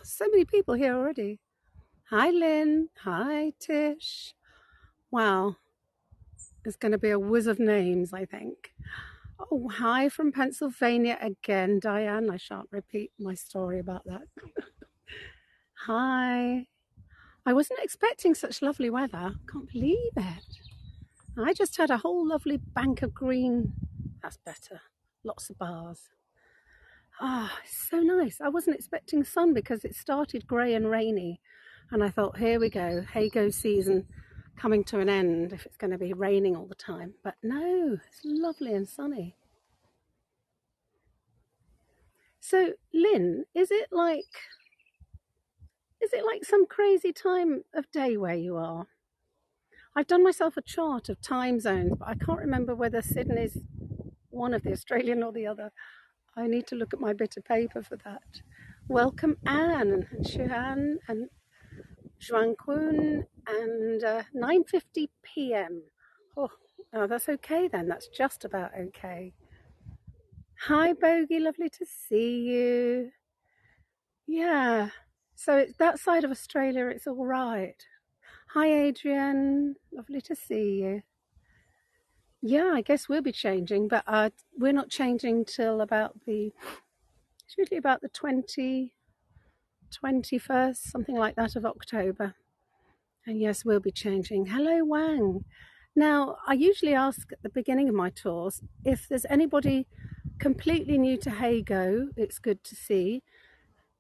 so many people here already. Hi, Lynn. Hi, Tish. Wow. It's going to be a whiz of names, I think. Oh, hi from Pennsylvania again, Diane. I shan't repeat my story about that. Hi. I wasn't expecting such lovely weather. Can't believe it. I just had a whole lovely bank of green. That's better. Lots of bars. Ah, it's so nice. I wasn't expecting sun because it started grey and rainy. And I thought, here we go, Hago season coming to an end if it's going to be raining all the time. But no, it's lovely and sunny. So, Lynn, is it like some crazy time of day where you are? I've done myself a chart of time zones, but I can't remember whether Sydney's one of the Australian or the other. I need to look at my bit of paper for that. Welcome Anne and Shuhan and Zhuangkun and 9:50 p.m. Oh, that's okay then. That's just about okay. Hi Bogey, lovely to see you. Yeah, so it's that side of Australia, it's all right. Hi Adrian, lovely to see you. Yeah, I guess we'll be changing, but we're not changing till usually about the 21st, something like that, of October. And yes, we'll be changing. Hello, Wang. Now, I usually ask at the beginning of my tours if there's anybody completely new to Hago. It's good to see.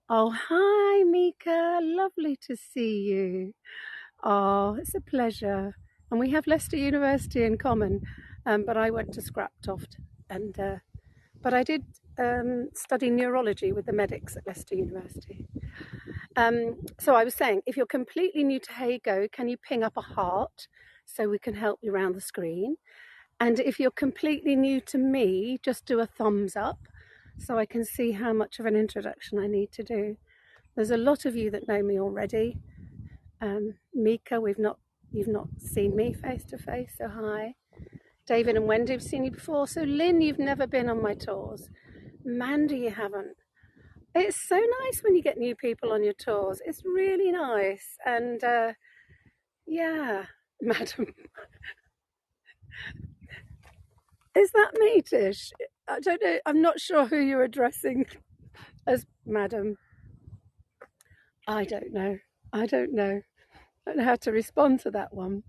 Oh, hi, Mika. Lovely to see you. Oh, it's a pleasure. And we have Leicester University in common, but I went to Scraptoft. But I did study neurology with the medics at Leicester University. So I was saying, if you're completely new to Hago, can you ping up a heart so we can help you around the screen? And if you're completely new to me, just do a thumbs up so I can see how much of an introduction I need to do. There's a lot of you that know me already. Mika, you've not seen me face to face, so hi. David and Wendy have seen you before. So Lynn, you've never been on my tours. Mandy, you haven't. It's so nice when you get new people on your tours. It's really nice. And yeah, madam. Is that me, Tish? I don't know. I'm not sure who you're addressing as madam. I don't know. I don't know how to respond to that one.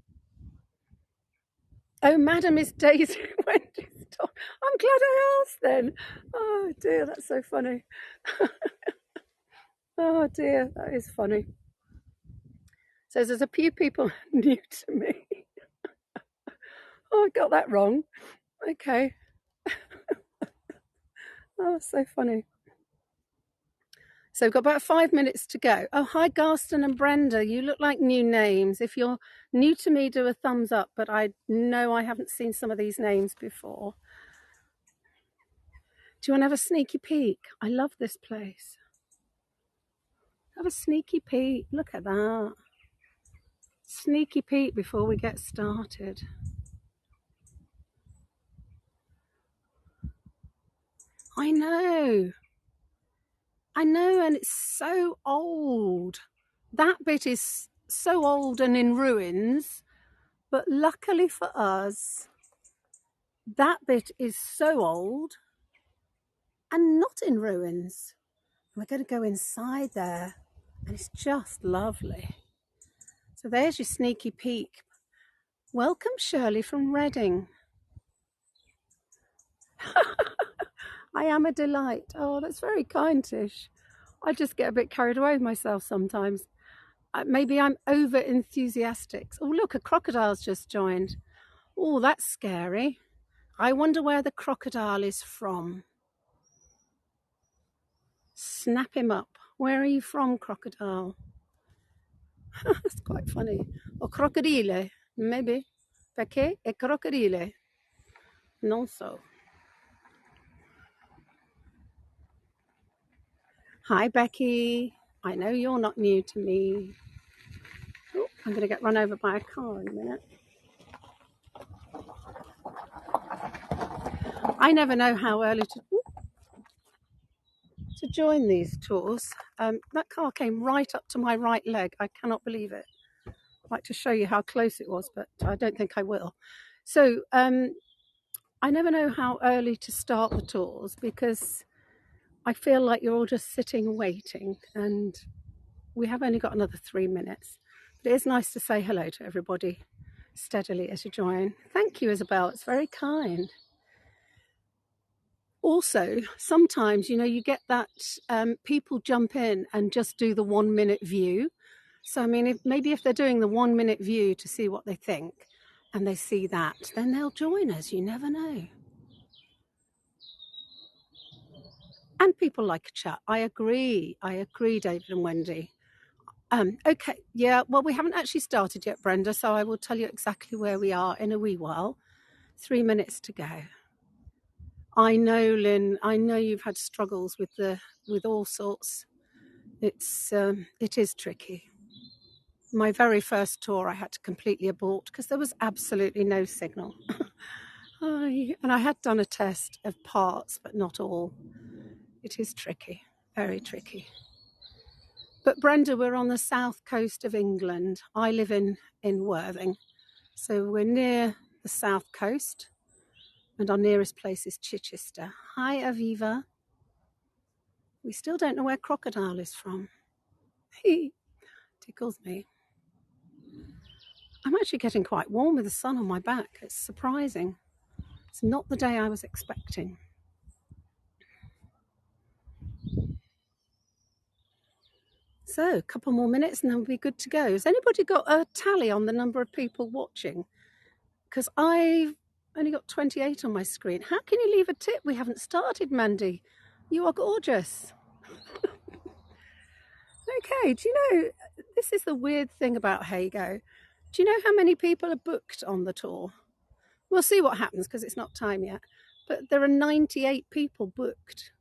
Oh, madam is Daisy Wendy's dog. I'm glad I asked then. Oh dear, that's so funny. Oh dear, that is funny. So there's a few people new to me. Oh, I got that wrong. Okay. Oh, so funny. So we've got about 5 minutes to go. Oh, hi, Garston and Brenda. You look like new names. If you're new to me, do a thumbs up, but I know I haven't seen some of these names before. Do you want to have a sneaky peek? I love this place. Have a sneaky peek. Look at that. Sneaky peek before we get started. I know, and it's so old. That bit is so old and in ruins, but luckily for us, that bit is so old and not in ruins. We're going to go inside there, and it's just lovely. So there's your sneaky peek. Welcome, Shirley from Reading. I am a delight. Oh, that's very kind, Tish. I just get a bit carried away with myself sometimes. Maybe I'm over enthusiastic. Oh, look, a crocodile's just joined. Oh, that's scary. I wonder where the crocodile is from. Snap him up. Where are you from, crocodile? That's quite funny. Or crocodile, maybe. Perché è crocodile? Non so. Hi, Becky. I know you're not new to me. Oh, I'm going to get run over by a car in a minute. I never know how early to... to join these tours. That car came right up to my right leg. I cannot believe it. I'd like to show you how close it was, but I don't think I will. So I never know how early to start the tours because I feel like you're all just sitting waiting, and we have only got another 3 minutes. But it is nice to say hello to everybody steadily as you join. Thank you, Isabel. It's very kind. Also, sometimes, you get that people jump in and just do the 1 minute view. So, I mean, maybe if they're doing the 1 minute view to see what they think and they see that, then they'll join us. You never know. And people like a chat. I agree, David and Wendy. Okay, yeah, well, we haven't actually started yet, Brenda, so I will tell you exactly where we are in a wee while. 3 minutes to go. I know, Lynn, I know you've had struggles with all sorts. It is tricky. My very first tour I had to completely abort because there was absolutely no signal. And I had done a test of parts, but not all. It is tricky, very tricky. But Brenda, we're on the south coast of England. I live in Worthing. So we're near the south coast, and our nearest place is Chichester. Hi, Aviva. We still don't know where Crocodile is from. He tickles me. I'm actually getting quite warm with the sun on my back. It's surprising. It's not the day I was expecting. So a couple more minutes and then we'll be good to go. Has anybody got a tally on the number of people watching? Because I've only got 28 on my screen. How can you leave a tip? We haven't started, Mandy. You are gorgeous. Okay, do you know, this is the weird thing about Hago. Do you know how many people are booked on the tour? We'll see what happens because it's not time yet. But there are 98 people booked.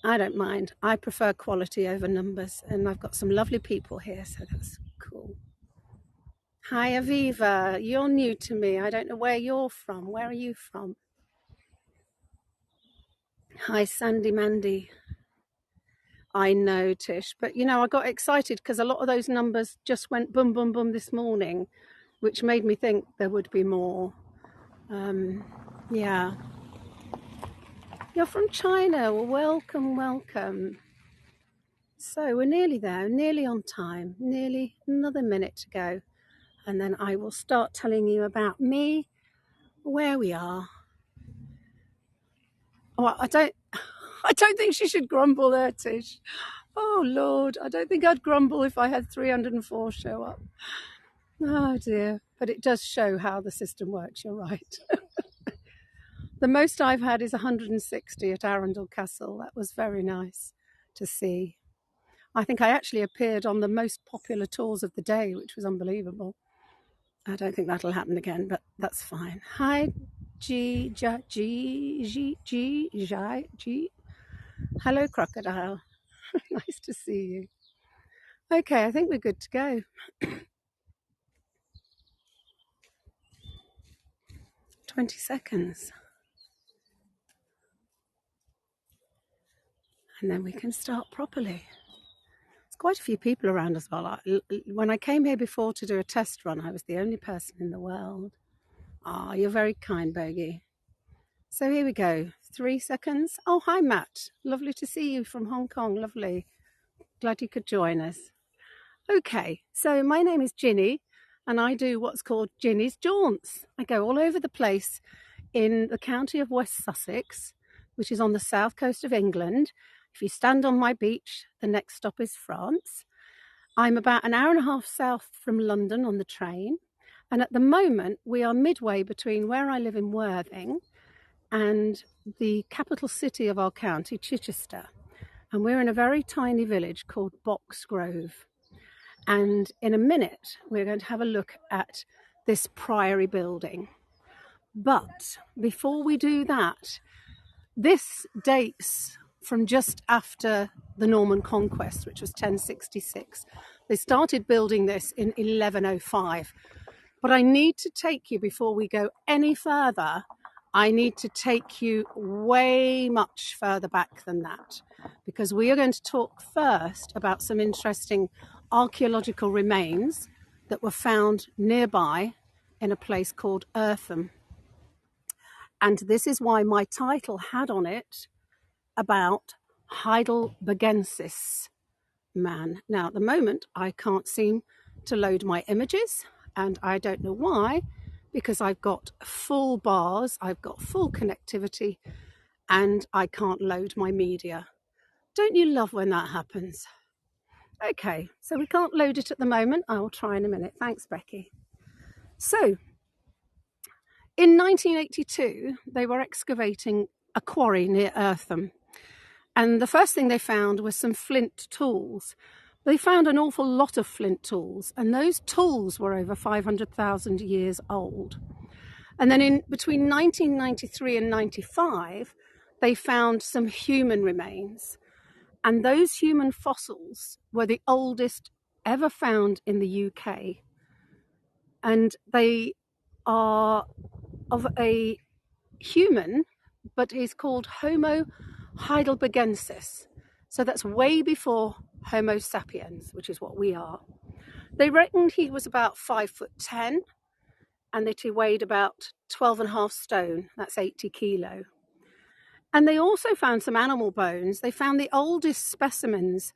I don't mind. I prefer quality over numbers, and I've got some lovely people here, so that's cool. Hi, Aviva. You're new to me. I don't know where you're from. Where are you from? Hi, Sandy Mandy. I know, Tish, but I got excited because a lot of those numbers just went boom, boom, boom this morning, which made me think there would be more. Yeah. You're from China. Well, welcome, welcome. So we're nearly there, nearly on time, nearly another minute to go. And then I will start telling you about me, where we are. Oh, I don't think she should grumble there, Tish. Oh, Lord, I don't think I'd grumble if I had 304 show up. Oh, dear. But it does show how the system works, you're right. The most I've had is 160 at Arundel Castle. That was very nice to see. I think I actually appeared on the most popular tours of the day, which was unbelievable. I don't think that'll happen again, but that's fine. Hi, G. Hello, Crocodile. Nice to see you. Okay, I think we're good to go. 20 seconds. And then we can start properly. There's quite a few people around as well. When I came here before to do a test run, I was the only person in the world. Ah, you're very kind, Bogey. So here we go. 3 seconds. Oh, hi, Matt. Lovely to see you from Hong Kong. Lovely. Glad you could join us. Okay, so my name is Ginny, and I do what's called Ginny's Jaunts. I go all over the place in the county of West Sussex, which is on the south coast of England. If you stand on my beach, the next stop is France. I'm about an hour and a half south from London on the train. And at the moment, we are midway between where I live in Worthing and the capital city of our county, Chichester. And we're in a very tiny village called Boxgrove. And in a minute, we're going to have a look at this priory building. But before we do that, this dates from just after the Norman Conquest, which was 1066. They started building this in 1105. But I need to take you, before we go any further, I need to take you way much further back than that, because we are going to talk first about some interesting archaeological remains that were found nearby in a place called Eartham. And this is why my title had on it about heidelbergensis man. Now, at the moment, I can't seem to load my images, and I don't know why, because I've got full bars, I've got full connectivity, and I can't load my media. Don't you love when that happens? Okay, so we can't load it at the moment. I will try in a minute. Thanks, Becky. So, in 1982, they were excavating a quarry near Eartham. And the first thing they found was some flint tools. They found an awful lot of flint tools, and those tools were over 500,000 years old. And then in between 1993 and 95, they found some human remains. And those human fossils were the oldest ever found in the UK. And they are of a human, but he's called Homo heidelbergensis. So that's way before Homo sapiens, which is what we are. They reckoned he was about 5'10", and that he weighed about 12.5 stone. That's 80 kilo. And they also found some animal bones. They found the oldest specimens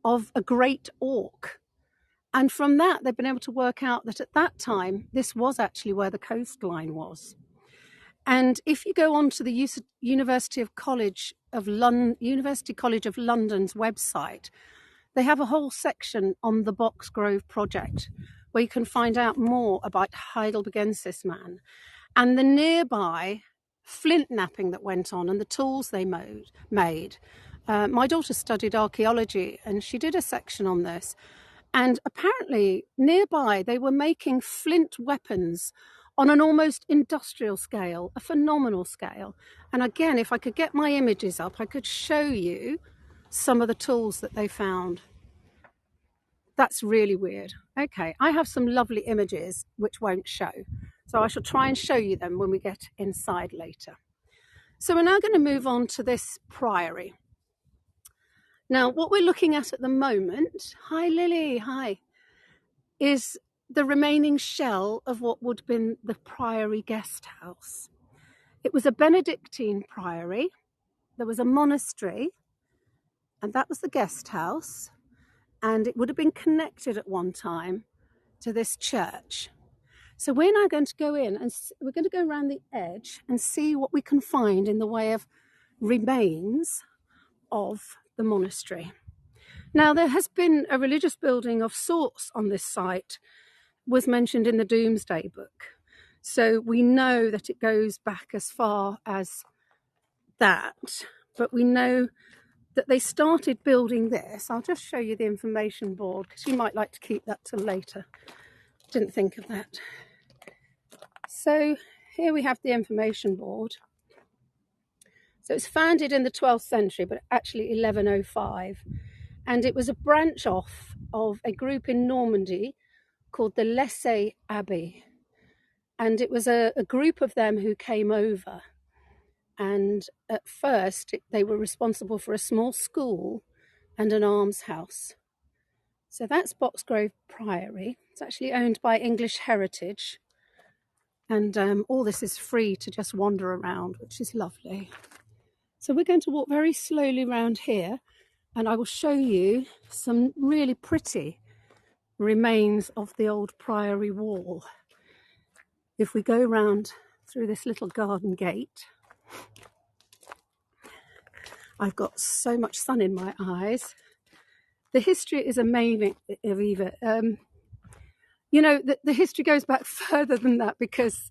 of a great auk. And from that, they've been able to work out that at that time, this was actually where the coastline was. And if you go on to the University College of London's website, they have a whole section on the Boxgrove project where you can find out more about heidelbergensis man and the nearby flint knapping that went on and the tools they made. My daughter studied archaeology and she did a section on this. And apparently nearby they were making flint weapons on an almost industrial scale, a phenomenal scale. And again, if I could get my images up, I could show you some of the tools that they found. That's really weird. Okay, I have some lovely images which won't show. So I shall try and show you them when we get inside later. So we're now going to move on to this priory. Now, what we're looking at the moment, hi Lily, hi, is the remaining shell of what would have been the priory guest house. It was a Benedictine priory. There was a monastery, and that was the guest house. And it would have been connected at one time to this church. So we're now going to go in and we're going to go around the edge and see what we can find in the way of remains of the monastery. Now, there has been a religious building of sorts on this site, was mentioned in the Domesday Book. So we know that it goes back as far as that, but we know that they started building this. I'll just show you the information board because you might like to keep that till later. Didn't think of that. So here we have the information board. So it's founded in the 12th century, but actually 1105. And it was a branch off of a group in Normandy called the Laissez Abbey. And it was a group of them who came over. And at first, they were responsible for a small school and an almshouse. So that's Boxgrove Priory. It's actually owned by English Heritage. And all this is free to just wander around, which is lovely. So we're going to walk very slowly around here, and I will show you some really pretty remains of the old priory wall. If we go round through this little garden gate, I've got so much sun in my eyes. The history is amazing, Aviva. You know, the history goes back further than that because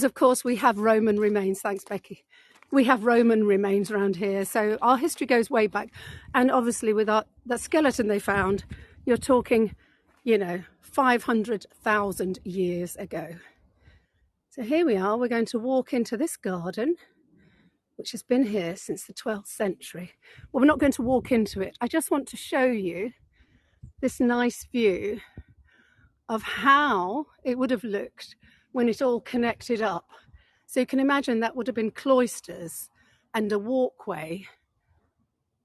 of course we have Roman remains. Thanks, Becky. We have Roman remains around here. So our history goes way back. And obviously with that skeleton they found, you're talking, 500,000 years ago. So here we are. We're going to walk into this garden, which has been here since the 12th century. Well, we're not going to walk into it. I just want to show you this nice view of how it would have looked when it all connected up. So you can imagine that would have been cloisters and a walkway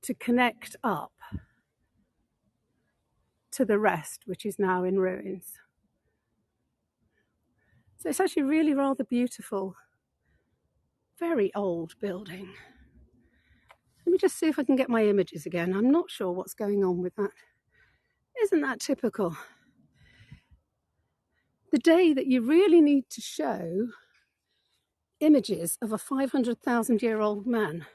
to connect up to the rest, which is now in ruins. So it's actually really rather beautiful, very old building. Let me just see if I can get my images again. I'm not sure what's going on with that. Isn't that typical? The day that you really need to show images of a 500,000-year-old man.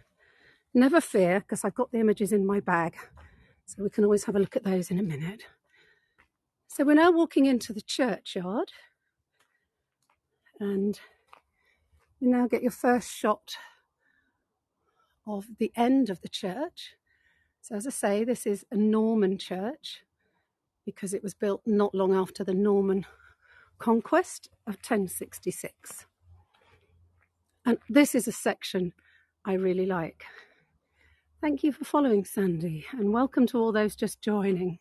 Never fear, because I've got the images in my bag, so we can always have a look at those in a minute. So we're now walking into the churchyard, and you now get your first shot of the end of the church. So as I say, this is a Norman church because it was built not long after the Norman conquest of 1066. And this is a section I really like. Thank you for following, Sandy, and welcome to all those just joining.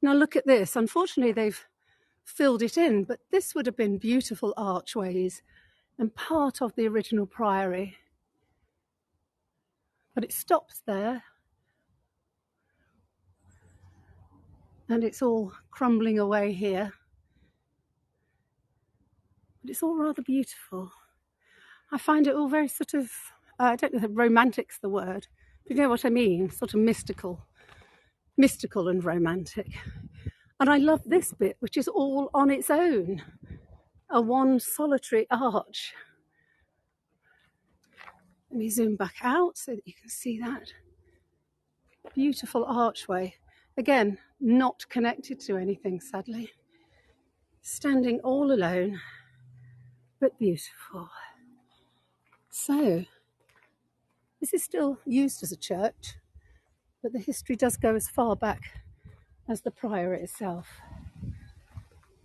Now look at this. Unfortunately, they've filled it in, but this would have been beautiful archways and part of the original priory. But it stops there, and it's all crumbling away here. But it's all rather beautiful. I find it all very sort of, I don't know if romantic's the word, but you know what I mean, sort of mystical and romantic. And I love this bit, which is all on its own, a one solitary arch. Let me zoom back out so that you can see that. Beautiful archway. Again, not connected to anything, sadly. Standing all alone, but beautiful. So, this is still used as a church, but the history does go as far back as the priory itself.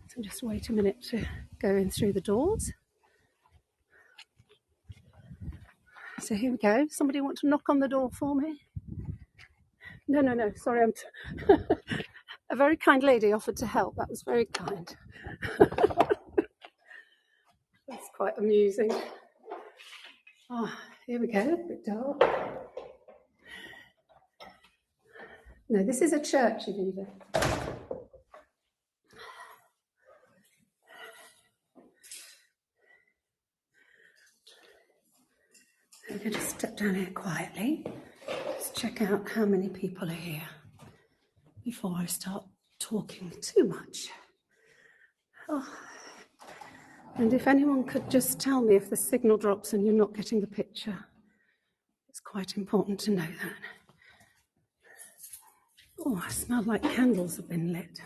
So just wait a minute to go in through the doors. So here we go. Somebody want to knock on the door for me? No, sorry, a very kind lady offered to help. That was very kind. That's quite amusing. Oh, here we go, a bit dark. No, this is a church, Aviva. I'm going to step down here quietly. Just check out how many people are here before I start talking too much. Oh. And if anyone could just tell me if the signal drops and you're not getting the picture. It's quite important to know that. Oh, I smell like candles have been lit.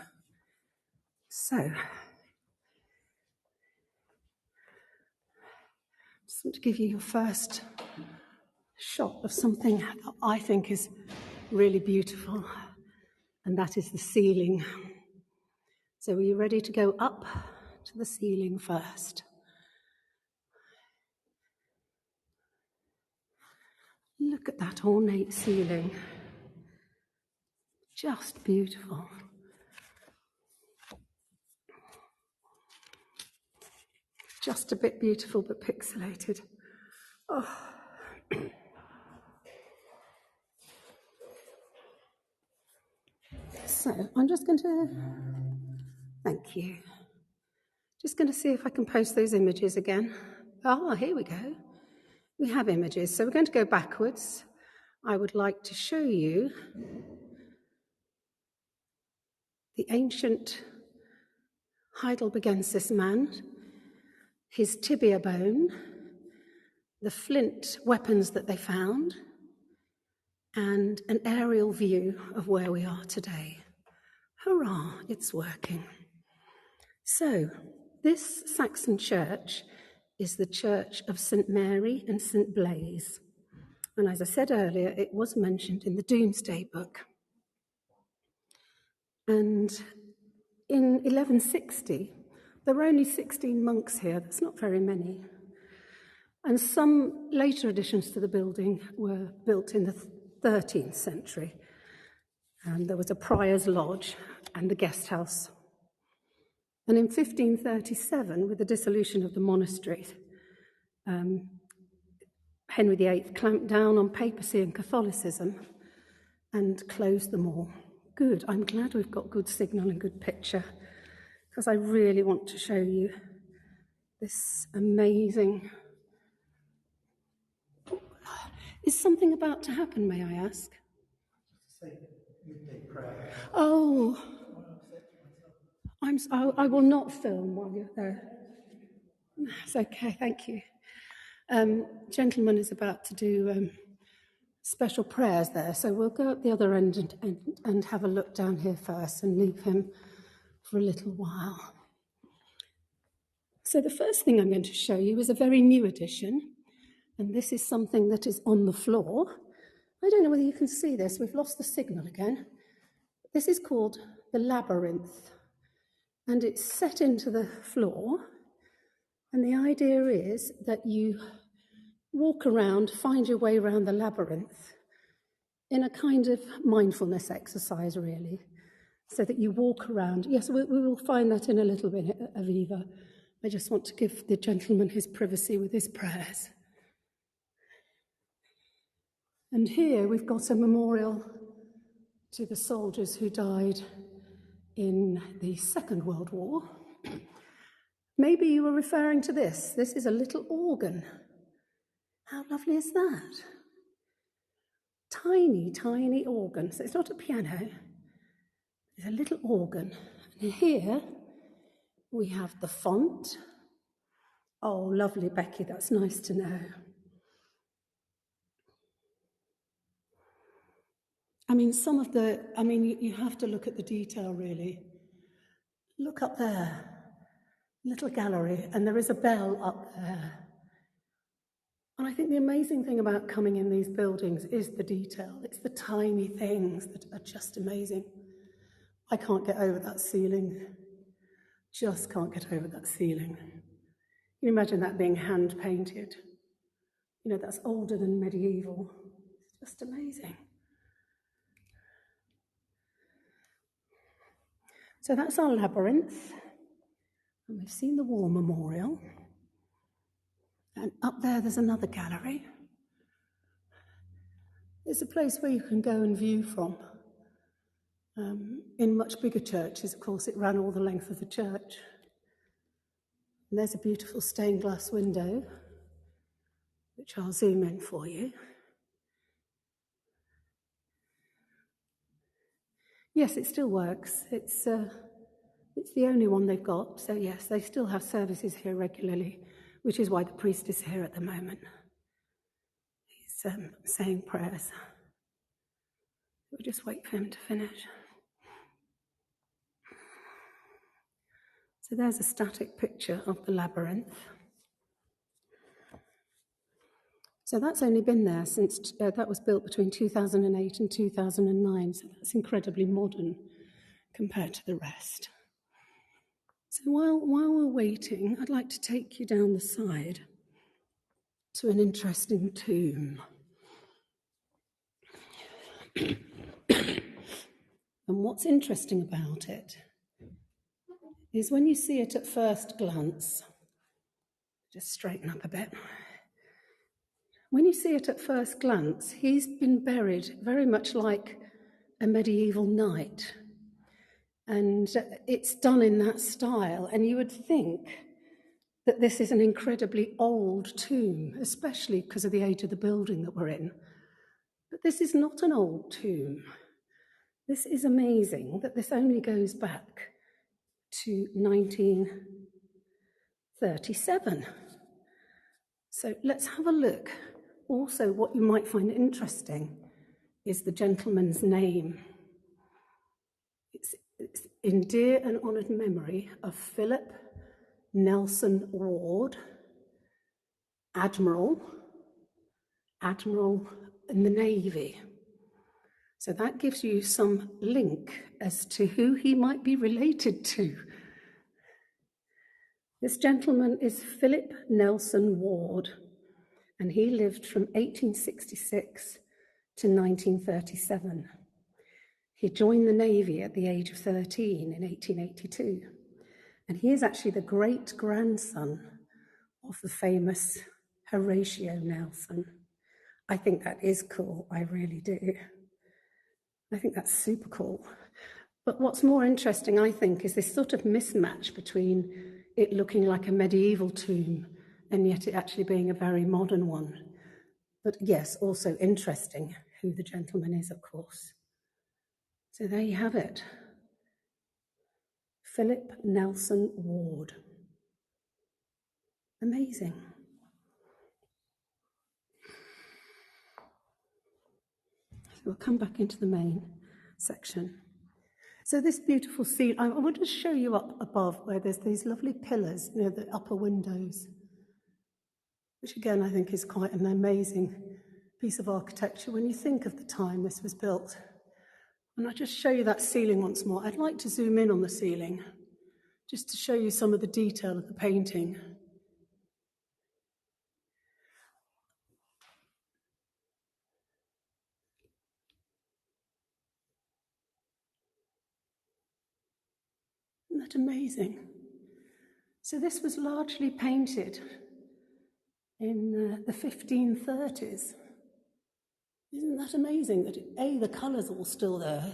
So, just want to give you your first shot of something that I think is really beautiful, and that is the ceiling. So are you ready to go up to the ceiling first? Look at that ornate ceiling. Just beautiful. Just a bit beautiful, but pixelated. Oh. So I'm just going to, thank you. Just going to see if I can post those images again. Ah, here we go. We have images. So we're going to go backwards. I would like to show you the ancient heidelbergensis man, his tibia bone, the flint weapons that they found, and an aerial view of where we are today. Hurrah, it's working. So, this Saxon church is the Church of St. Mary and St. Blaise. And as I said earlier, it was mentioned in the Domesday Book. And in 1160, there were only 16 monks here. That's not very many. And some later additions to the building were built in the 13th century. And there was a prior's lodge and the guest house. And in 1537, with the dissolution of the monastery, Henry VIII clamped down on papacy and Catholicism and closed them all. Good, I'm glad we've got good signal and good picture, because I really want to show you this amazing... Is something about to happen, may I ask? Oh, I will not film while you're there. It's okay, thank you. Gentleman is about to do special prayers there, so we'll go at the other end and have a look down here first and leave him for a little while. So the first thing I'm going to show you is a very new addition, and this is something that is on the floor. I don't know whether you can see this. We've lost the signal again. This is called the labyrinth, and it's set into the floor, and the idea is that you walk around, find your way around the labyrinth in a kind of mindfulness exercise, really, so that you walk around. Yes, we will find that in a little bit, Aviva. I just want to give the gentleman his privacy with his prayers. And here we've got a memorial to the soldiers who died in the Second World War. Maybe you were referring to this. This is a little organ. How lovely is that? Tiny, tiny organ. So it's not a piano. It's a little organ. And here we have the font. Oh, lovely, Becky. That's nice to know. I mean, you have to look at the detail, really. Look up there. Little gallery, and there is a bell up there. And I think the amazing thing about coming in these buildings is the detail. It's the tiny things that are just amazing. I can't get over that ceiling. Just can't get over that ceiling. Can you imagine that being hand-painted? You know, that's older than medieval. It's just amazing. So that's our labyrinth. And we've seen the war memorial. And up there's another gallery. It's a place where you can go and view from. In much bigger churches, of course, it ran all the length of the church. And there's a beautiful stained glass window, which I'll zoom in for you. Yes, it still works. It's the only one they've got. So yes, they still have services here regularly, which is why the priest is here at the moment. He's saying prayers. We'll just wait for him to finish. So there's a static picture of the labyrinth. So that's only been there since, that was built between 2008 and 2009, so that's incredibly modern compared to the rest. So while we're waiting, I'd like to take you down the side to an interesting tomb. And what's interesting about it is when you see it at first glance, just straighten up a bit. When you see it at first glance, he's been buried very much like a medieval knight. And it's done in that style. And you would think that this is an incredibly old tomb, especially because of the age of the building that we're in. But this is not an old tomb. This is amazing that this only goes back to 1937. So let's have a look. Also, what you might find interesting is the gentleman's name. It's in dear and honoured memory of Philip Nelson Ward, Admiral in the Navy. So that gives you some link as to who he might be related to. This gentleman is Philip Nelson Ward, and he lived from 1866 to 1937. He joined the Navy at the age of 13 in 1882, and he is actually the great-grandson of the famous Horatio Nelson. I think that is cool, I really do. I think that's super cool. But what's more interesting, I think, is this sort of mismatch between it looking like a medieval tomb and yet it actually being a very modern one. But yes, also interesting who the gentleman is, of course. So there you have it. Philip Nelson Ward. Amazing. So we'll come back into the main section. So this beautiful scene, I want to show you up above where there's these lovely pillars, you know, the upper windows, which again I think is quite an amazing piece of architecture when you think of the time this was built. And I'll just show you that ceiling once more. I'd like to zoom in on the ceiling just to show you some of the detail of the painting. Isn't that amazing? So this was largely painted in the 1530s. Isn't that amazing that A, the colour's all still there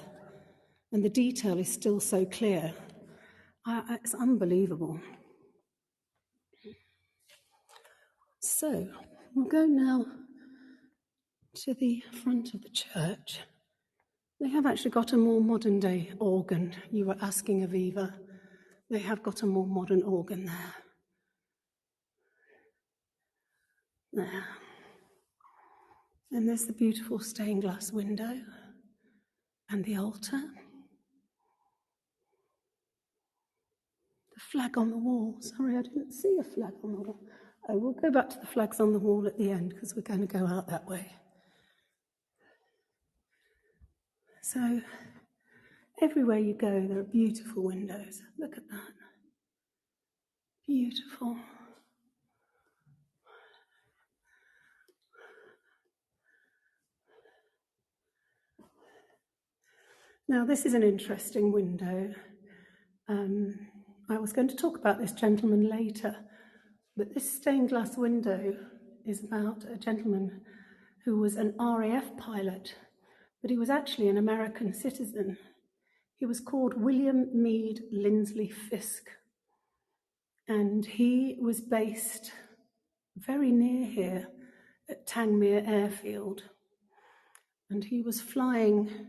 and the detail is still so clear? It's unbelievable. So we'll go now to the front of the church. They have actually got a more modern day organ. You were asking, Aviva. They have got a more modern organ there. There. And there's the beautiful stained glass window and the altar. The flag on the wall. Sorry, I didn't see a flag on the wall. Oh, we'll go back to the flags on the wall at the end because we're going to go out that way. So everywhere you go, there are beautiful windows. Look at that. Beautiful. Now, this is an interesting window. I was going to talk about this gentleman later, but this stained glass window is about a gentleman who was an RAF pilot, but he was actually an American citizen. He was called William Meade Lindsley Fisk, and he was based very near here at Tangmere Airfield, and he was flying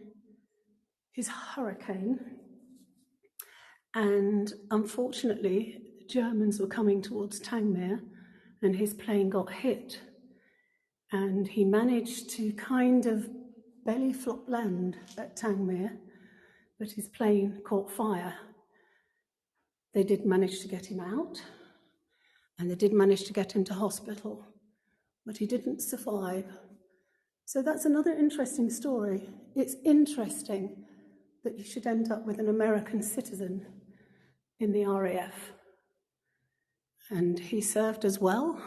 his Hurricane, and unfortunately the Germans were coming towards Tangmere and his plane got hit, and he managed to kind of belly flop land at Tangmere, but his plane caught fire. They did manage to get him out, and they did manage to get him to hospital, but he didn't survive. So that's another interesting story. It's interesting that you should end up with an American citizen in the RAF. And he served as well,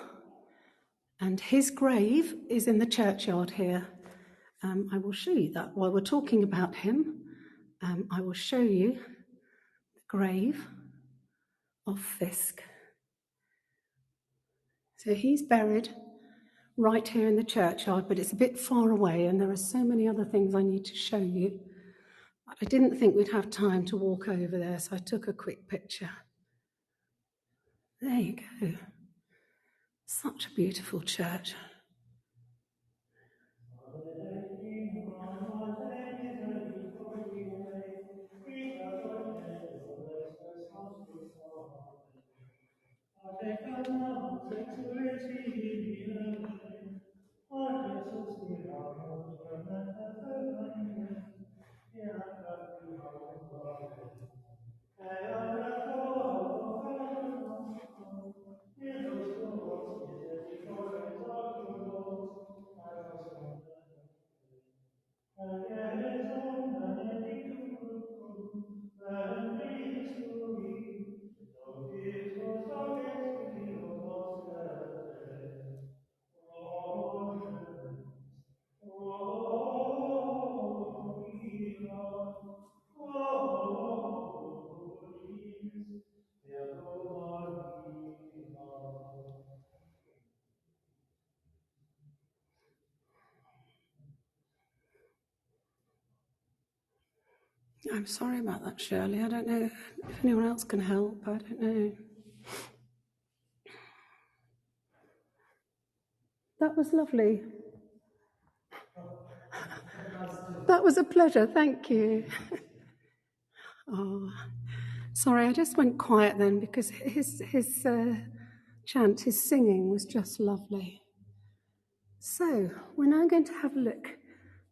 and his grave is in the churchyard here. I will show you that while we're talking about him. I will show you the grave of Fisk. So he's buried right here in the churchyard, but it's a bit far away, and there are so many other things I need to show you. I didn't think we'd have time to walk over there, so I took a quick picture. There you go. Such a beautiful church. I'm sorry about that, Shirley. I don't know if anyone else can help. I don't know. That was lovely. That was a pleasure. Thank you. Oh, sorry, I just went quiet then because his chant, his singing was just lovely. So we're now going to have a look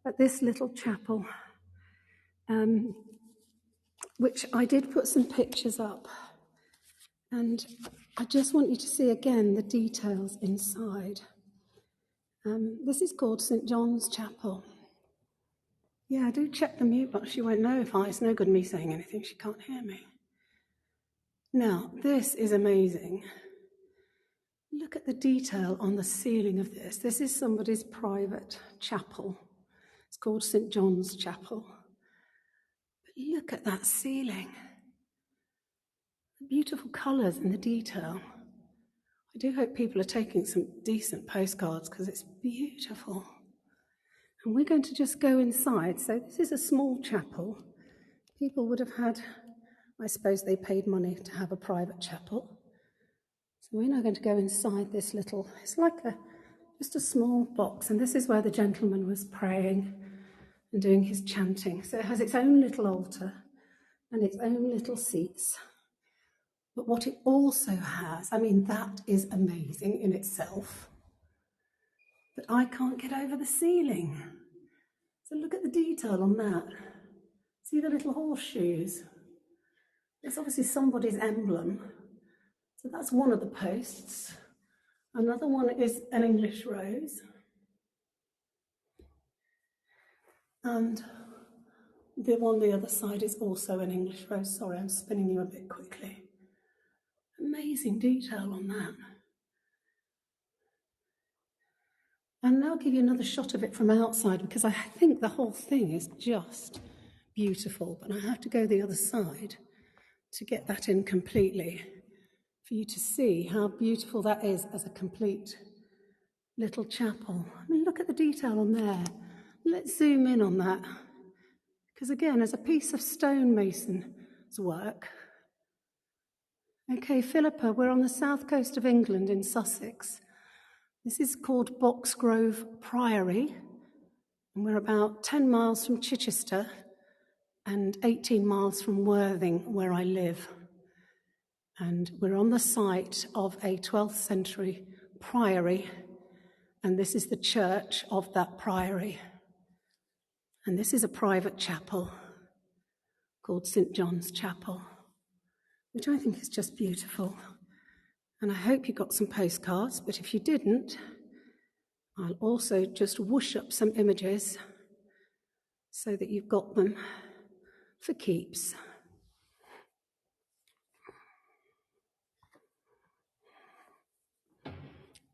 at this little chapel, which I did put some pictures up. And I just want you to see again the details inside. This is called St. John's Chapel. Yeah, do check the mute box. She won't know if it's no good me saying anything. She can't hear me. Now, this is amazing. Look at the detail on the ceiling of this. This is somebody's private chapel. It's called St. John's Chapel. But look at that ceiling. The beautiful colours and the detail. I do hope people are taking some decent postcards because it's beautiful. And we're going to just go inside. So this is a small chapel. People would have had, I suppose they paid money to have a private chapel. So we're now going to go inside this little, it's like just a small box. And this is where the gentleman was praying and doing his chanting. So it has its own little altar and its own little seats. But what it also has, I mean, that is amazing in itself. But I can't get over the ceiling. So look at the detail on that. See the little horseshoes? It's obviously somebody's emblem. So that's one of the posts. Another one is an English rose. And the one on the other side is also an English rose. Sorry, I'm spinning you a bit quickly. Amazing detail on that. And now I'll give you another shot of it from outside because I think the whole thing is just beautiful. But I have to go the other side to get that in completely for you to see how beautiful that is as a complete little chapel. I mean, look at the detail on there. Let's zoom in on that. Because again, as a piece of stonemason's work. Okay, Philippa, we're on the south coast of England in Sussex. This is called Boxgrove Priory, and we're about 10 miles from Chichester and 18 miles from Worthing, where I live. And we're on the site of a 12th century priory, and this is the church of that priory. And this is a private chapel called St. John's Chapel, which I think is just beautiful. And I hope you got some postcards, but if you didn't, I'll also just whoosh up some images so that you've got them for keeps.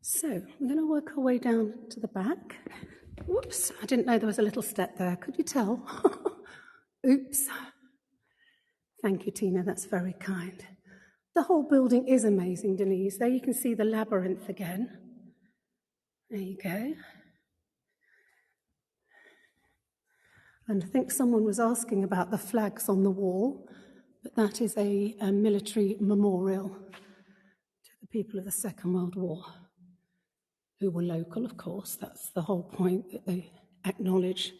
So we're going to work our way down to the back. Whoops, I didn't know there was a little step there. Could you tell? Oops. Thank you, Tina, that's very kind. The whole building is amazing, Denise. There you can see the labyrinth again. There you go. And I think someone was asking about the flags on the wall, but that is a military memorial to the people of the Second World War, who were local, of course. That's the whole point, that they acknowledge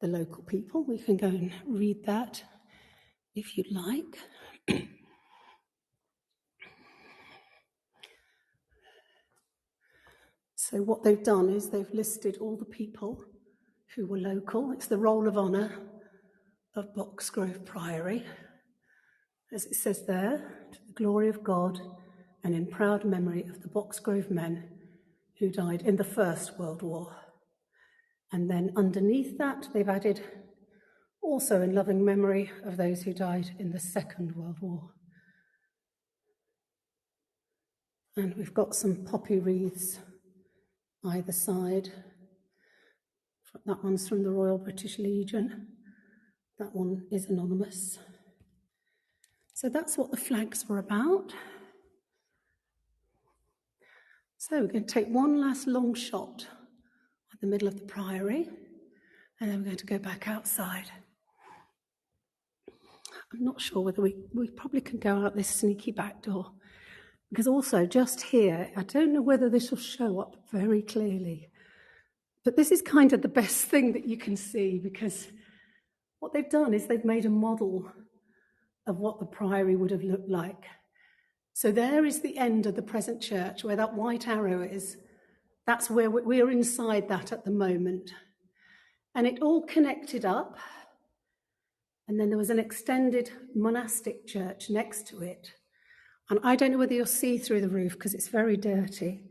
the local people. We can go and read that if you'd like. So what they've done is they've listed all the people who were local. It's the roll of honour of Boxgrove Priory. As it says there, to the glory of God and in proud memory of the Boxgrove men who died in the First World War. And then underneath that, they've added also in loving memory of those who died in the Second World War. And we've got some poppy wreaths either side. That one's from the Royal British Legion. That one is anonymous. So that's what the flags were about. So we're going to take one last long shot at the middle of the priory, and then we're going to go back outside. I'm not sure whether we probably can go out this sneaky back door. Because also just here, I don't know whether this will show up very clearly, but this is kind of the best thing that you can see, because what they've done is they've made a model of what the priory would have looked like. So there is the end of the present church, where that white arrow is. That's where we're inside that at the moment. And it all connected up. And then there was an extended monastic church next to it. And I don't know whether you'll see through the roof because it's very dirty,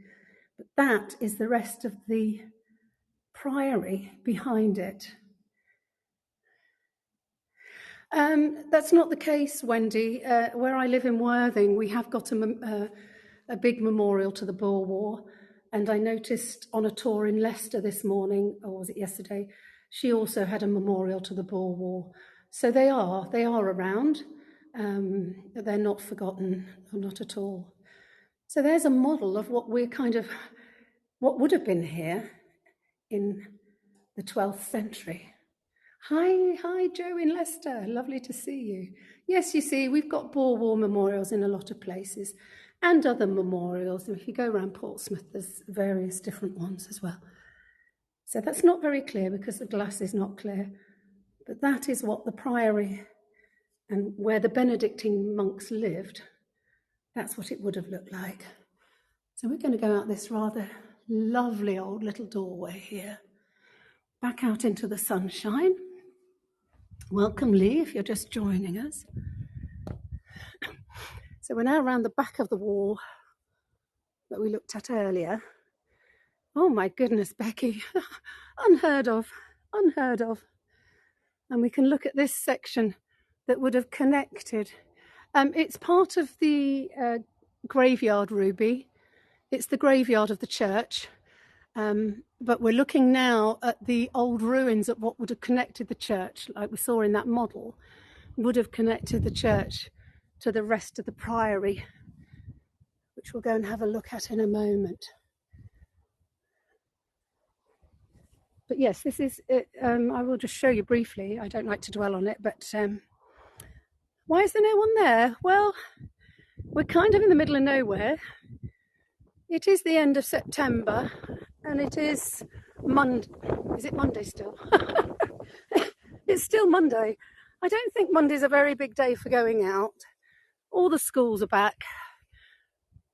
but that is the rest of the priory behind it. That's not the case, Wendy. Where I live in Worthing, we have got a big memorial to the Boer War. And I noticed on a tour in Leicester this morning, or was it yesterday, she also had a memorial to the Boer War. So they are around. They're not forgotten, or not at all. So there's a model of what would have been here in the 12th century. Hi, Joe in Leicester. Lovely to see you. Yes, you see, we've got Boer War memorials in a lot of places and other memorials. If you go around Portsmouth, there's various different ones as well. So that's not very clear because the glass is not clear. But that is what the priory and where the Benedictine monks lived, that's what it would have looked like. So we're going to go out this rather lovely old little doorway here, back out into the sunshine. Welcome, Lee, if you're just joining us. So we're now around the back of the wall that we looked at earlier. Oh my goodness, Becky, unheard of. And we can look at this section that would have connected. It's part of the graveyard, Ruby. It's the graveyard of the church. But we're looking now at the old ruins of what would have connected the church, like we saw in that model, would have connected the church to the rest of the priory, which we'll go and have a look at in a moment. But yes, this is it. I will just show you briefly. I don't like to dwell on it, but why is there no one there? Well, we're kind of in the middle of nowhere. It is the end of September, and it is Monday. Is it Monday still? It's still Monday. I don't think Monday's a very big day for going out. All the schools are back.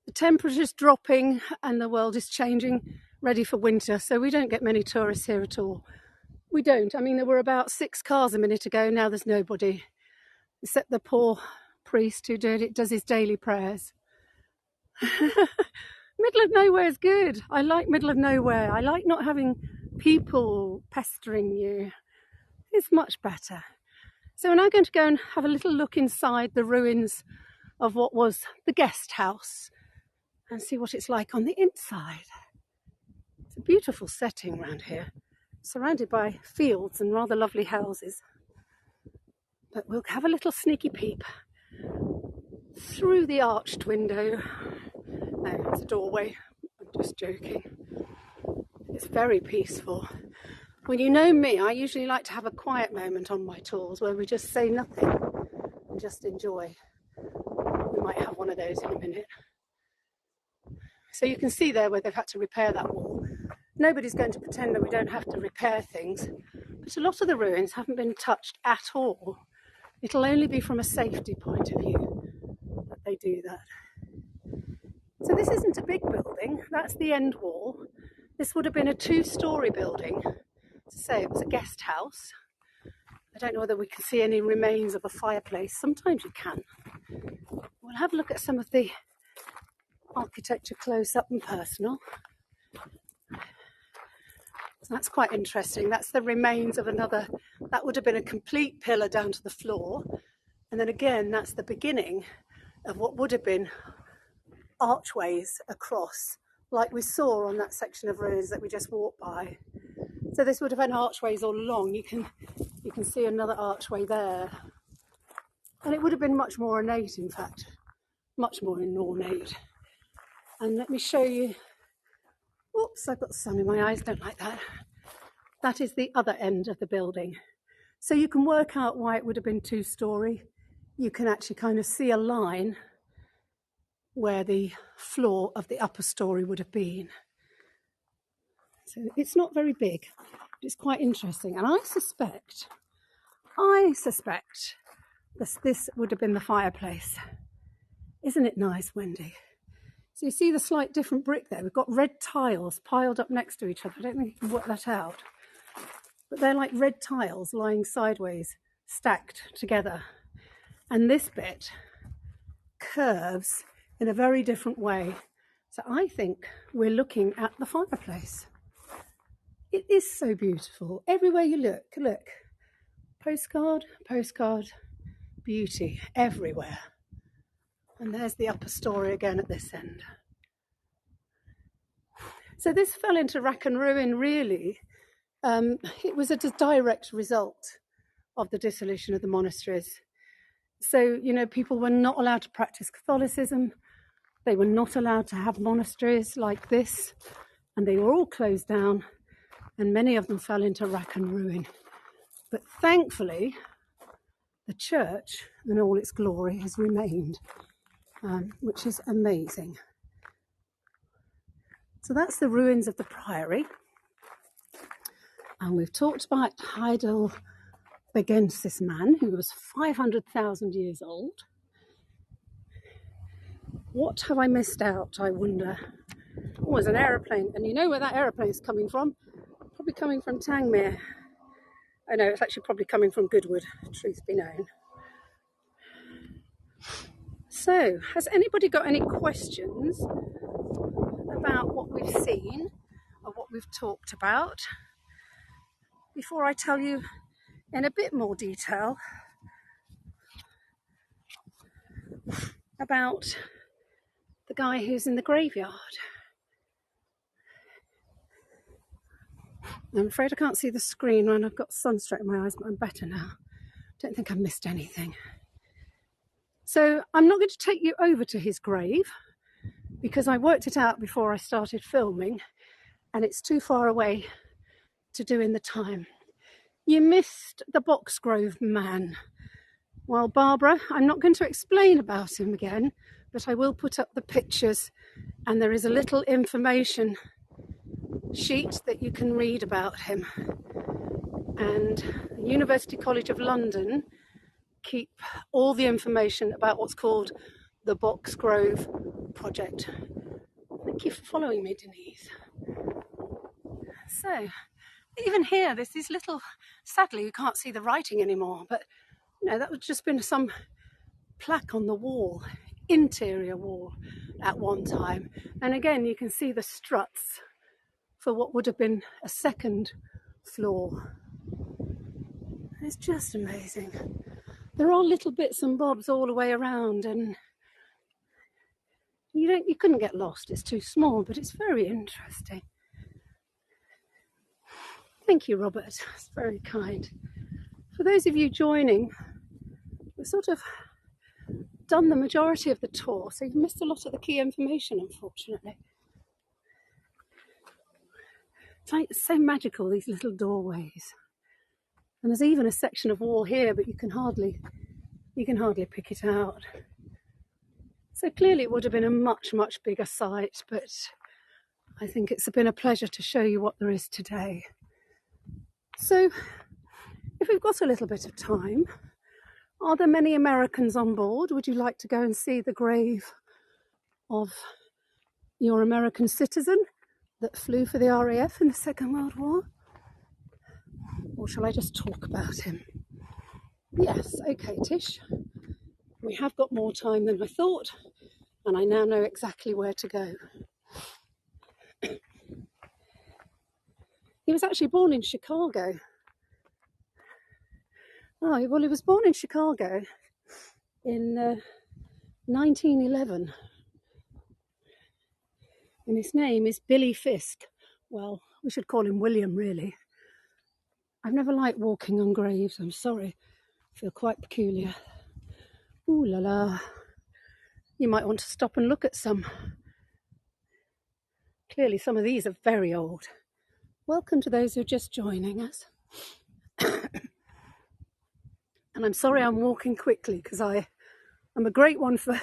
The temperature's dropping and the world is changing, ready for winter, so we don't get many tourists here at all. We don't. I mean, there were about 6 cars a minute ago. Now there's nobody, except the poor priest who does his daily prayers. Middle of nowhere is good. I like middle of nowhere. I like not having people pestering you. It's much better. So we're now going to go and have a little look inside the ruins of what was the guest house and see what it's like on the inside. It's a beautiful setting around here, surrounded by fields and rather lovely houses. But we'll have a little sneaky peep through the arched window. No, it's a doorway. I'm just joking. It's very peaceful. When you know me, I usually like to have a quiet moment on my tours where we just say nothing and just enjoy. We might have one of those in a minute. So you can see there where they've had to repair that wall. Nobody's going to pretend that we don't have to repair things, but a lot of the ruins haven't been touched at all. It'll only be from a safety point of view that they do that. So this isn't a big building, that's the end wall. This would have been a 2-storey building. To say it was a guest house. I don't know whether we can see any remains of a fireplace. Sometimes you can. We'll have a look at some of the architecture close up and personal. So that's quite interesting. That's the remains of another, that would have been a complete pillar down to the floor. And then again, that's the beginning of what would have been archways across, like we saw on that section of ruins that we just walked by. So this would have been archways all along. You can see another archway there. And it would have been much more ornate, in fact. Much more ornate. And let me show you. Oops, I've got the sun in my eyes, don't like that. That is the other end of the building. So you can work out why it would have been 2-storey. you can actually kind of see a line where the floor of the upper story would have been. So it's not very big, but it's quite interesting. And I suspect this would have been the fireplace. Isn't it nice, Wendy? So you see the slight different brick there. We've got red tiles piled up next to each other. I don't think you can work that out. But they're like red tiles lying sideways, stacked together. And this bit curves in a very different way. So I think we're looking at the fireplace. It is so beautiful. Everywhere you look, look. Postcard, postcard, beauty everywhere. And there's the upper story again at this end. So this fell into rack and ruin, really. It was a direct result of the dissolution of the monasteries. So, you know, people were not allowed to practice Catholicism. They were not allowed to have monasteries like this. And they were all closed down. And many of them fell into rack and ruin. But thankfully, the church in all its glory has remained, which is amazing. So that's the ruins of the priory. And we've talked about heidelbergensis man, who was 500,000 years old. What have I missed out, I wonder? Oh, there's an aeroplane. And you know where that aeroplane is coming from? Probably coming from Tangmere. Oh no, it's actually probably coming from Goodwood, truth be known. So, has anybody got any questions about what we've seen or what we've talked about before I tell you in a bit more detail about the guy who's in the graveyard? I'm afraid I can't see the screen when I've got sunstroke in my eyes, but I'm better now. Don't think I've missed anything. So I'm not going to take you over to his grave because I worked it out before I started filming and it's too far away to do in the time. You missed the Boxgrove Man. Well, Barbara, I'm not going to explain about him again, but I will put up the pictures and there is a little information sheet that you can read about him. And the University College of London keep all the information about what's called the Boxgrove project. Thank you for following me, Denise. So, even here, there's these little, sadly you can't see the writing anymore, but you know, that would just been some plaque on the wall, interior wall at one time. And again, you can see the struts for what would have been a second floor. It's just amazing. There are little bits and bobs all the way around, and you couldn't get lost. It's too small, but it's very interesting. Thank you, Robert. It's very kind. For those of you joining, we've sort of done the majority of the tour, so you've missed a lot of the key information, unfortunately. It's so magical, these little doorways. And there's even a section of wall here, but you can hardly pick it out. So clearly it would have been a much, much bigger site, but I think it's been a pleasure to show you what there is today. So if we've got a little bit of time, are there many Americans on board? Would you like to go and see the grave of your American citizen that flew for the RAF in the Second World War? Or shall I just talk about him? Yes, okay, Tish. We have got more time than I thought, and I now know exactly where to go. He was actually born in Chicago. Oh, well, he was born in Chicago in 1911. And his name is Billy Fisk. Well, we should call him William, really. I've never liked walking on graves, I'm sorry. I feel quite peculiar. Ooh la la. You might want to stop and look at some. Clearly some of these are very old. Welcome to those who are just joining us. And I'm sorry I'm walking quickly because I'm a great one for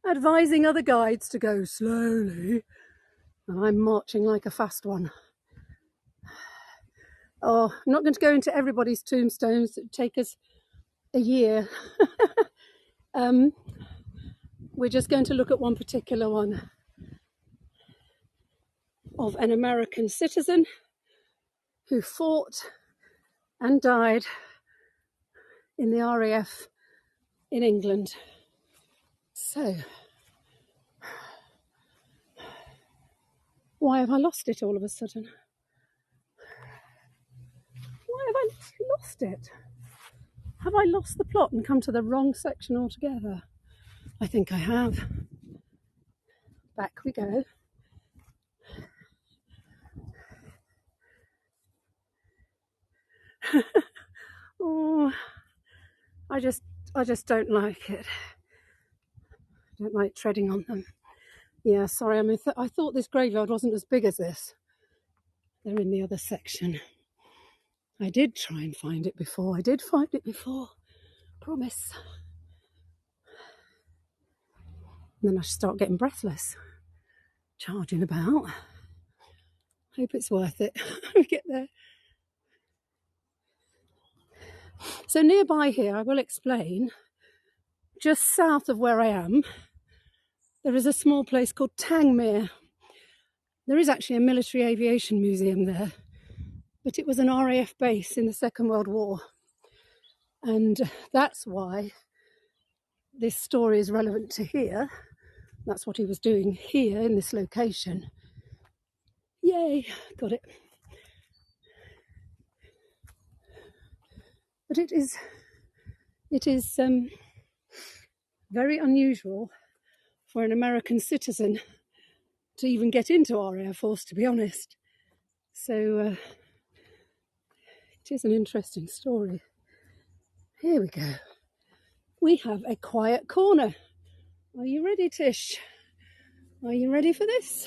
advising other guides to go slowly. And I'm marching like a fast one. Oh, I'm not going to go into everybody's tombstones. It would take us a year. We're just going to look at one particular one of an American citizen who fought and died in the RAF in England. So, why have I lost it all of a sudden? Why have I lost it? Have I lost the plot and come to the wrong section altogether? I think I have. Back we go. Oh, I just don't like it. I don't like treading on them. Yeah, sorry. I mean, I thought this graveyard wasn't as big as this. They're in the other section. I did try and find it before. Promise. And then I start getting breathless, charging about. Hope it's worth it. We get there. So nearby here, I will explain, just south of where I am, there is a small place called Tangmere. There is actually a military aviation museum there, but it was an RAF base in the Second World War. And that's why this story is relevant to here. That's what he was doing here in this location. Yay, got it. But it is very unusual for an American citizen to even get into our Air Force, to be honest. So it is an interesting story. Here we go. We have a quiet corner. Are you ready, Tish? Are you ready for this?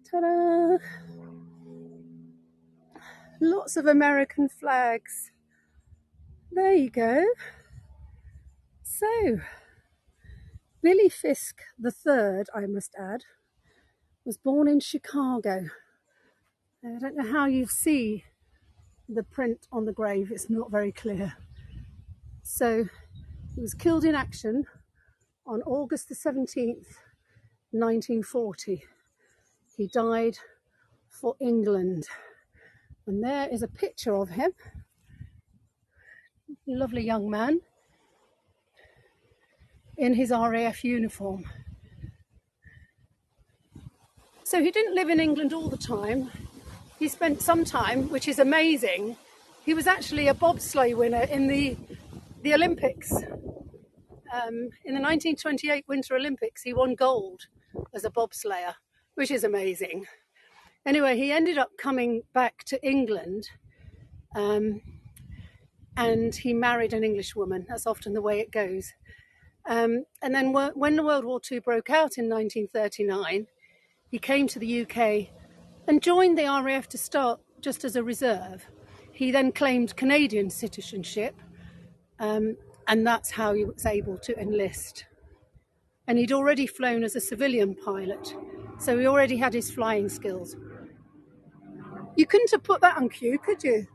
Ta-da! Lots of American flags. There you go. So, Billy Fisk III, I must add, was born in Chicago. I don't know how you see the print on the grave. It's not very clear. So, he was killed in action on August the 17th, 1940. He died for England. And there is a picture of him. Lovely young man in his RAF uniform. So he didn't live in England all the time. He spent some time, which is amazing. He was actually a bobsleigh winner in the Olympics. In the 1928 Winter Olympics, he won gold as a bobslayer, which is amazing. Anyway, he ended up coming back to England, and he married an English woman. That's often the way it goes. And then when the World War II broke out in 1939, he came to the UK and joined the RAF to start just as a reserve. He then claimed Canadian citizenship, and that's how he was able to enlist. And he'd already flown as a civilian pilot, so he already had his flying skills. You couldn't have put that on cue, could you?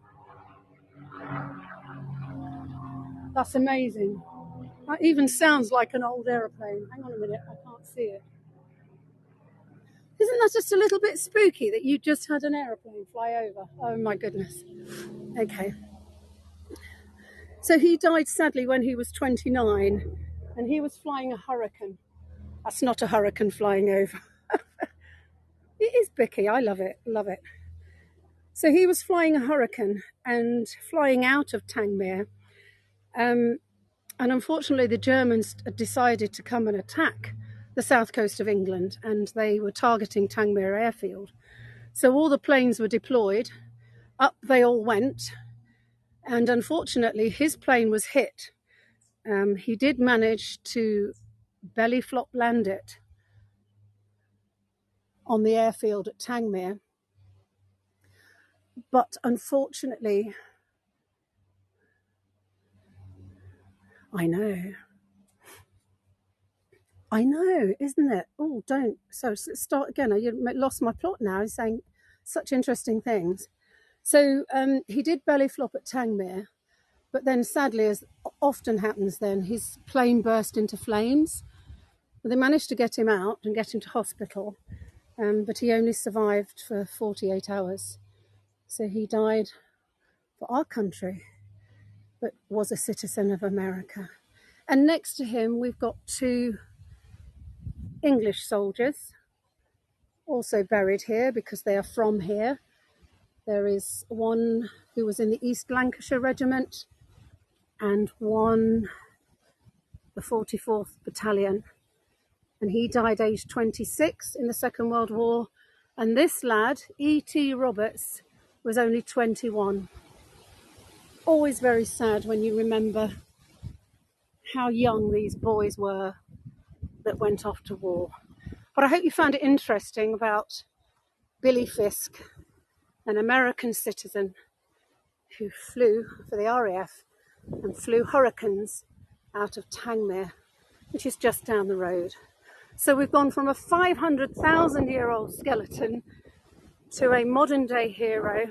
That's amazing. That even sounds like an old aeroplane. Hang on a minute, I can't see it. Isn't that just a little bit spooky that you just had an aeroplane fly over? Oh my goodness. Okay. So he died sadly when he was 29, and he was flying a Hurricane. That's not a Hurricane flying over. It is Bicky, I love it. So he was flying a Hurricane and flying out of Tangmere. And unfortunately, the Germans decided to come and attack the south coast of England, and they were targeting Tangmere airfield. So all the planes were deployed. Up they all went. And unfortunately, his plane was hit. He did manage to belly flop land it on the airfield at Tangmere. But unfortunately, I know, isn't it? Oh, don't. So let's start again. I lost my plot now. He's saying such interesting things. So he did belly flop at Tangmere, but then sadly, as often happens then, his plane burst into flames. They managed to get him out and get him to hospital, but he only survived for 48 hours. So he died for our country, but was a citizen of America. And next to him, we've got two English soldiers, also buried here because they are from here. There is one who was in the East Lancashire Regiment and one, the 44th Battalion. And he died aged 26 in the Second World War. And this lad, E.T. Roberts, was only 21. Always very sad when you remember how young these boys were that went off to war. But I hope you found it interesting about Billy Fisk, an American citizen who flew for the RAF and flew Hurricanes out of Tangmere, which is just down the road. So we've gone from a 500,000-year-old skeleton to a modern day hero,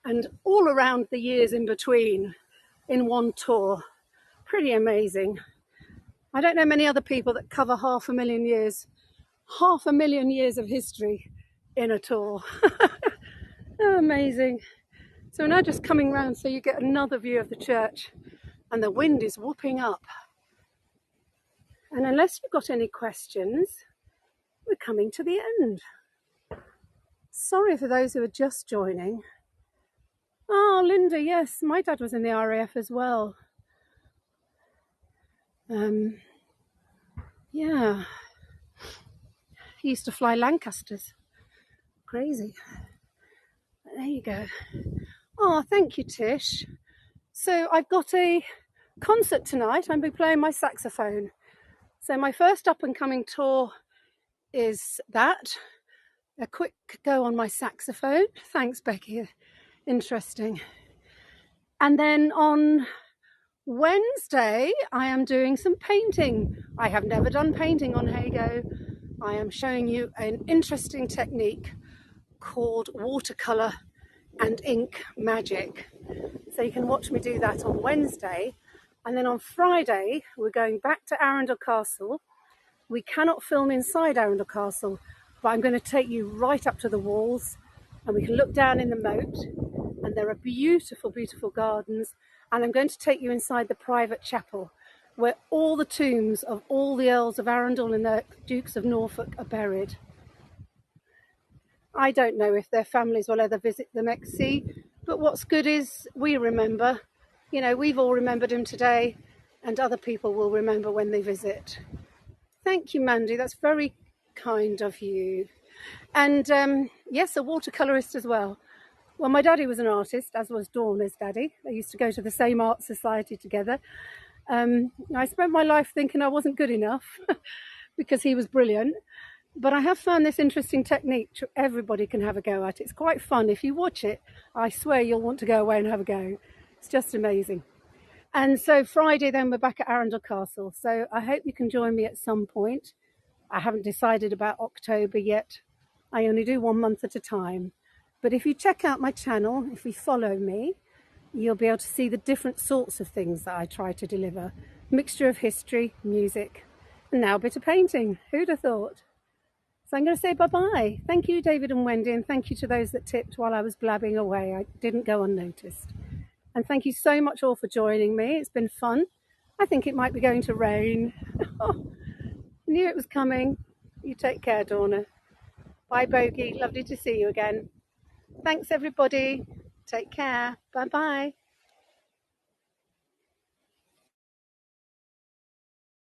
and all around the years in between in one tour. Pretty amazing. I don't know many other people that cover 500,000 years of history in a tour. Oh, amazing. So we're now just coming round so you get another view of the church, and the wind is whooping up. And unless you've got any questions, we're coming to the end. Sorry for those who are just joining. Oh, Linda, yes, my dad was in the RAF as well. Yeah, he used to fly Lancasters. Crazy. There you go. Oh, thank you, Tish. So I've got a concert tonight. I'm going to be playing my saxophone. So my first up and coming tour is that. A quick go on my saxophone. Thanks, Becky. Interesting. And then on Wednesday, I am doing some painting. I have never done painting on Hago. I am showing you an interesting technique called watercolour and ink magic. So you can watch me do that on Wednesday. And then on Friday, we're going back to Arundel Castle. We cannot film inside Arundel Castle, but I'm going to take you right up to the walls, and we can look down in the moat, and there are beautiful, beautiful gardens. And I'm going to take you inside the private chapel, where all the tombs of all the Earls of Arundel and the Dukes of Norfolk are buried. I don't know if their families will ever visit them ex sea, but what's good is we remember. You know, we've all remembered him today, and other people will remember when they visit. Thank you, Mandy. That's very kind of you. And yes, a watercolourist as well. Well, my daddy was an artist, as was Dorna's daddy. They used to go to the same art society together. I spent my life thinking I wasn't good enough because he was brilliant. But I have found this interesting technique everybody can have a go at. It's quite fun. If you watch it, I swear you'll want to go away and have a go. It's just amazing. And so Friday, then we're back at Arundel Castle. So I hope you can join me at some point. I haven't decided about October yet. I only do 1 month at a time. But if you check out my channel, if you follow me, you'll be able to see the different sorts of things that I try to deliver. Mixture of history, music, and now a bit of painting. Who'd have thought? So I'm going to say bye-bye. Thank you, David and Wendy, and thank you to those that tipped while I was blabbing away. I didn't go unnoticed. And thank you so much all for joining me. It's been fun. I think it might be going to rain. Knew it was coming. You take care, Dorna. Bye, Bogey. Lovely to see you again. Thanks, everybody. Take care. Bye-bye.